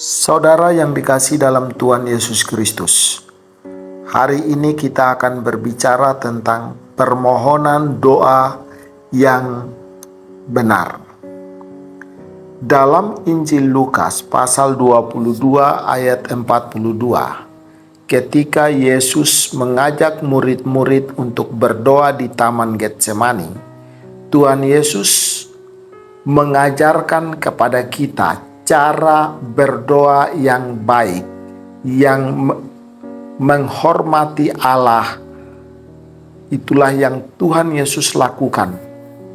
Saudara yang dikasihi dalam Tuhan Yesus Kristus, hari ini kita akan berbicara tentang permohonan doa yang benar. Dalam Injil Lukas pasal 22 ayat 42, ketika Yesus mengajak murid-murid untuk berdoa di Taman Getsemani, Tuhan Yesus mengajarkan kepada kita cara berdoa yang baik, yang menghormati Allah. Itulah yang Tuhan Yesus lakukan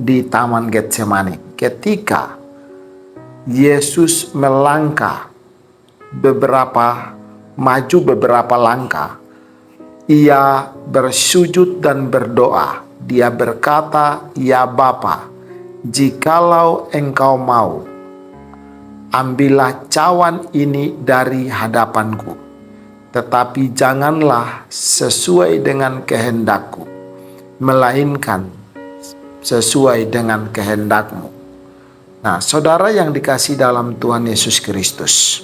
di Taman Getsemani. Ketika Yesus melangkah maju beberapa langkah, ia bersujud dan berdoa. Dia berkata, "Ya Bapa, jikalau Engkau mau, ambillah cawan ini dari hadapanku, tetapi janganlah sesuai dengan kehendakku, melainkan sesuai dengan kehendakmu." Nah, saudara yang dikasihi dalam Tuhan Yesus Kristus,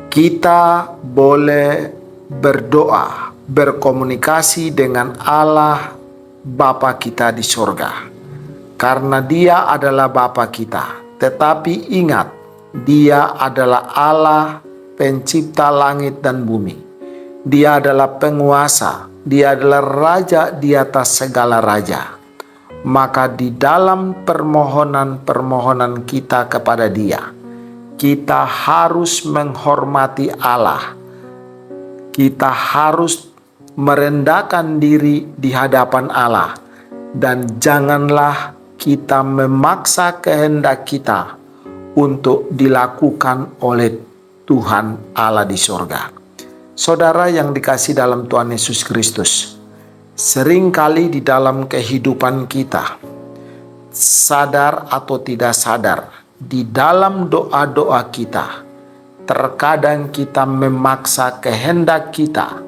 kita boleh berdoa, berkomunikasi dengan Allah Bapa kita di sorga, karena Dia adalah Bapa kita. Tetapi ingat, Dia adalah Allah pencipta langit dan bumi. Dia adalah penguasa, Dia adalah Raja di atas segala raja. Maka di dalam permohonan-permohonan kita kepada Dia, kita harus menghormati Allah. Kita harus merendahkan diri di hadapan Allah, dan janganlah kita memaksa kehendak kita untuk dilakukan oleh Tuhan Allah di sorga. Saudara yang dikasihi dalam Tuhan Yesus Kristus, seringkali di dalam kehidupan kita, sadar atau tidak sadar, di dalam doa-doa kita, terkadang kita memaksa kehendak kita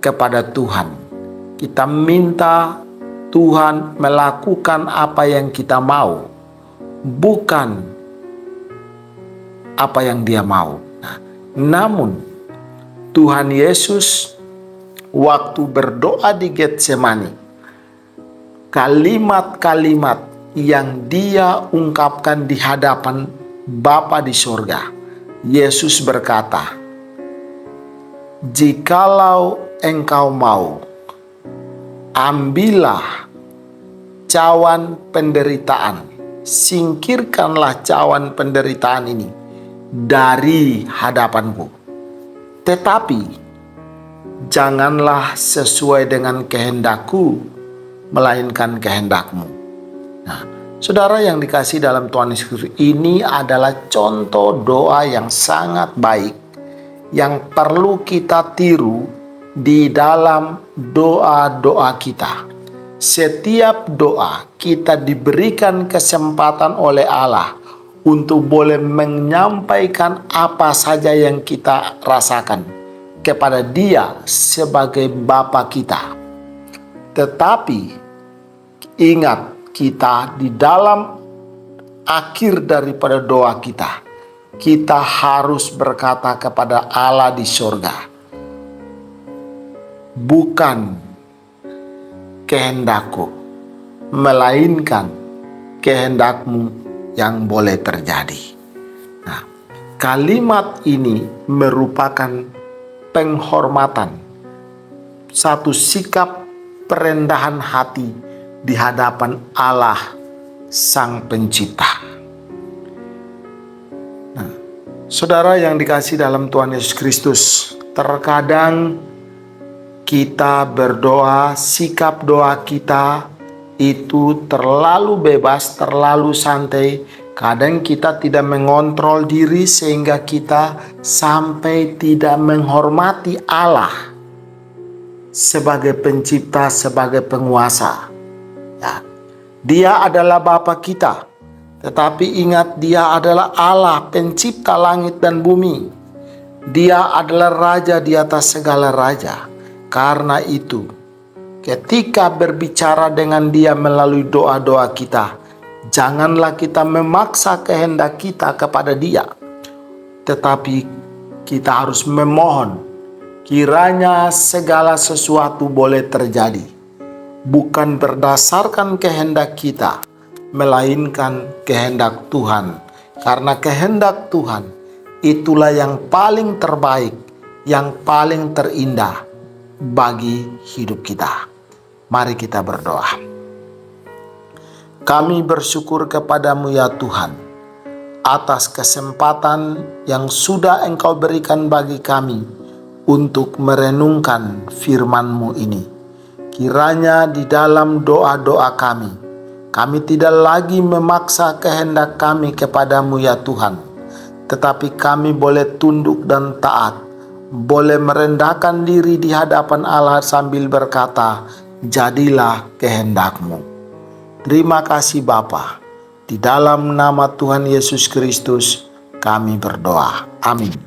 kepada Tuhan. Kita minta Tuhan melakukan apa yang kita mau, bukan apa yang Dia mau. Namun Tuhan Yesus waktu berdoa di Getsemani, kalimat-kalimat yang Dia ungkapkan di hadapan Bapa di sorga, Yesus berkata, "Jikalau Engkau mau, ambillah cawan penderitaan, singkirkanlah cawan penderitaan ini dari hadapanku. Tetapi janganlah sesuai dengan kehendakku, melainkan kehendakmu." Nah, saudara yang dikasihi dalam Tuhan Yesus Kristus, ini adalah contoh doa yang sangat baik yang perlu kita tiru di dalam doa-doa kita. Setiap doa kita diberikan kesempatan oleh Allah untuk boleh menyampaikan apa saja yang kita rasakan kepada Dia sebagai Bapa kita. Tetapi ingat, kita di dalam akhir daripada doa kita, kita harus berkata kepada Allah di sorga, "Bukan kehendakku, melainkan kehendakmu yang boleh terjadi." Nah, kalimat ini merupakan penghormatan, satu sikap perendahan hati di hadapan Allah Sang Pencipta. Nah, saudara yang dikasihi dalam Tuhan Yesus Kristus, terkadang kita berdoa, sikap doa kita itu terlalu bebas, terlalu santai. Kadang kita tidak mengontrol diri sehingga kita sampai tidak menghormati Allah sebagai pencipta, sebagai penguasa. Ya, Dia adalah Bapa kita, tetapi ingat, Dia adalah Allah pencipta langit dan bumi. Dia adalah Raja di atas segala raja. Karena itu, ketika berbicara dengan Dia melalui doa-doa kita, janganlah kita memaksa kehendak kita kepada Dia. tetapi kita harus memohon kiranya segala sesuatu boleh terjadi, bukan berdasarkan kehendak kita, melainkan kehendak Tuhan. Karena kehendak Tuhan itulah yang paling terbaik, yang paling terindah bagi hidup kita. Mari kita berdoa. Kami bersyukur kepadamu ya Tuhan, atas kesempatan yang sudah Engkau berikan bagi kami untuk merenungkan firman-Mu ini. Kiranya di dalam doa-doa kami tidak lagi memaksa kehendak kami kepadamu ya Tuhan, tetapi kami boleh tunduk dan taat, boleh merendahkan diri di hadapan Allah sambil berkata, jadilah kehendak-Mu. Terima kasih Bapa. Di dalam nama Tuhan Yesus Kristus kami berdoa. Amin.